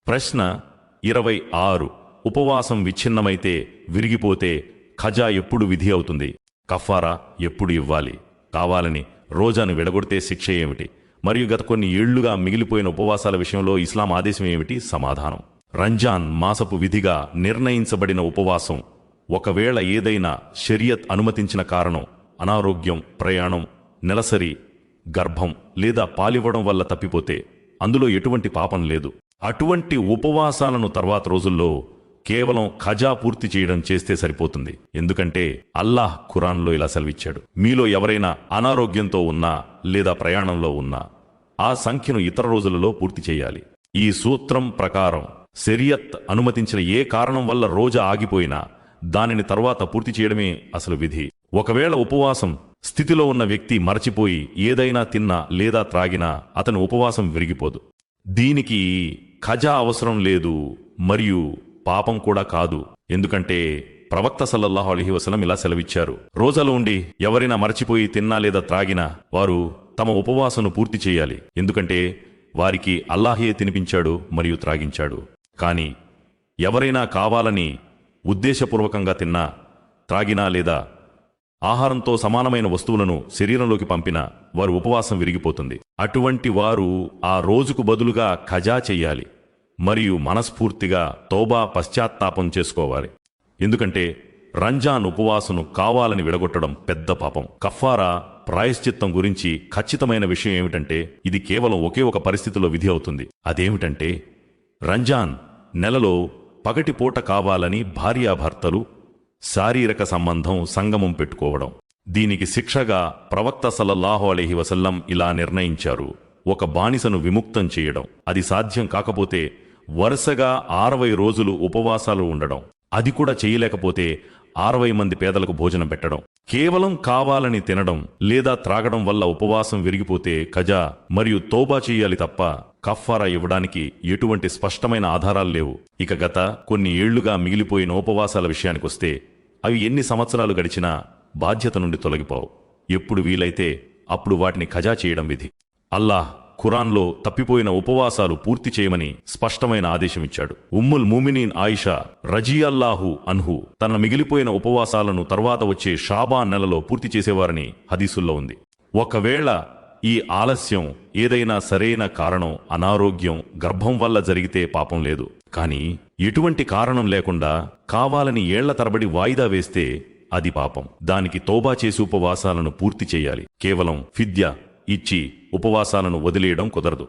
ప్రశ్న 26. ఉపవాసం విచ్ఛిన్నమైతే విరిగిపోతే ఖజా ఎప్పుడు విధి అవుతుంది? కఫారా ఎప్పుడు ఇవ్వాలి? కావాలని రోజాను విడగొడితే శిక్ష ఏమిటి? మరియు గత కొన్ని ఏళ్లుగా మిగిలిపోయిన ఉపవాసాల విషయంలో ఇస్లాం ఆదేశం ఏమిటి? సమాధానం: రంజాన్ మాసపు విధిగా నిర్ణయించబడిన ఉపవాసం ఒకవేళ ఏదైనా షరియత్ అనుమతించిన కారణం, అనారోగ్యం, ప్రయాణం, నెలసరి, గర్భం లేదా పాలివ్వడం వల్ల తప్పిపోతే అందులో ఎటువంటి పాపం లేదు. అటువంటి ఉపవాసాలను తర్వాత రోజుల్లో కేవలం ఖజా పూర్తి చేయడం చేస్తే సరిపోతుంది. ఎందుకంటే అల్లాహ్ ఖురాన్లో ఇలా సెలవిచ్చాడు: మీలో ఎవరైనా అనారోగ్యంతో ఉన్నా లేదా ప్రయాణంలో ఉన్నా ఆ సంఖ్యను ఇతర రోజులలో పూర్తి చేయాలి. ఈ సూత్రం ప్రకారం షరియత్ అనుమతించిన ఏ కారణం వల్ల రోజా ఆగిపోయినా దానిని తర్వాత పూర్తి చేయడమే అసలు విధి. ఒకవేళ ఉపవాసం స్థితిలో ఉన్న వ్యక్తి మరచిపోయి ఏదైనా తిన్నా లేదా త్రాగినా అతని ఉపవాసం విరిగిపోదు. దీనికి ఖజా అవసరం లేదు మరియు పాపం కూడా కాదు. ఎందుకంటే ప్రవక్త సల్లల్లాహు అలైహి వసల్లం ఇలా సెలవిచ్చారు: రోజాలో ఉండి ఎవరైనా మరచిపోయి తిన్నా లేదా త్రాగినా వారు తమ ఉపవాసను పూర్తి చేయాలి. ఎందుకంటే వారికి అల్లాహే తినిపించాడు మరియు త్రాగించాడు. కానీ ఎవరైనా కావాలని ఉద్దేశపూర్వకంగా తిన్నా, త్రాగినా లేదా ఆహారంతో సమానమైన వస్తువులను శరీరంలోకి పంపినా వారి ఉపవాసం విరిగిపోతుంది. అటువంటి వారు ఆ రోజుకు బదులుగా ఖజా చెయ్యాలి మరియు మనస్ఫూర్తిగా తౌబా పశ్చాత్తాపం చేసుకోవాలి. ఎందుకంటే రంజాన్ ఉపవాసను కావాలని విడగొట్టడం పెద్ద పాపం. కఫారా ప్రాయశ్చిత్తం గురించి ఖచ్చితమైన విషయం ఏమిటంటే ఇది కేవలం ఒకే ఒక పరిస్థితిలో విధి అవుతుంది. అదేమిటంటే రంజాన్ నెలలో పగటిపూట కావాలని భార్యాభర్తలు శారీరక సంగమం పెట్టుకోవడం. దీనికి శిక్షగా ప్రవక్త సల్లల్లాహు అలైహి వసల్లం ఇలా నిర్ణయించారు: ఒక బానిసను విముక్తం చేయడం. అది సాధ్యం కాకపోతే వరుసగా 60 రోజులు ఉపవాసాలు ఉండడం. అది కూడా చేయలేకపోతే 60 మంది పేదలకు భోజనం పెట్టడం. కేవలం కావాలని తినడం లేదా త్రాగడం వల్ల ఉపవాసం విరిగిపోతే ఖజా మరియు తౌబా చెయ్యాలి తప్ప కఫారా ఇవ్వడానికి ఎటువంటి స్పష్టమైన ఆధారాలు లేవు. ఇక గత కొన్ని ఏళ్లుగా మిగిలిపోయిన ఉపవాసాల విషయానికొస్తే అవి ఎన్ని సంవత్సరాలు గడిచినా బాధ్యత నుండి తొలగిపోవు. ఎప్పుడు వీలైతే అప్పుడు వాటిని ఖజా చేయడం విధి. అల్లాహ్ ఖురాన్లో తప్పిపోయిన ఉపవాసాలు పూర్తి చేయమని స్పష్టమైన ఆదేశమిచ్చాడు. ఉమ్ముల్ ముమినీన్ ఆయిషా రజియల్లాహు అన్హు తన మిగిలిపోయిన ఉపవాసాలను తర్వాత వచ్చే షాబాన్ నెలలో పూర్తి చేసేవారని హదీసుల్లో ఉంది. ఒకవేళ ఈ ఆలస్యం ఏదైనా సరైన కారణం, అనారోగ్యం, గర్భం వల్ల జరిగితే పాపం లేదు. కానీ ఎటువంటి కారణం లేకుండా కావాలని ఏళ్ల తరబడి వాయిదా వేస్తే అది పాపం. దానికి తౌబా చేసి ఉపవాసాలను పూర్తి చేయాలి. కేవలం ఫిద్య ఇచ్చి ఉపవాసాలను వదిలేయడం కుదరదు.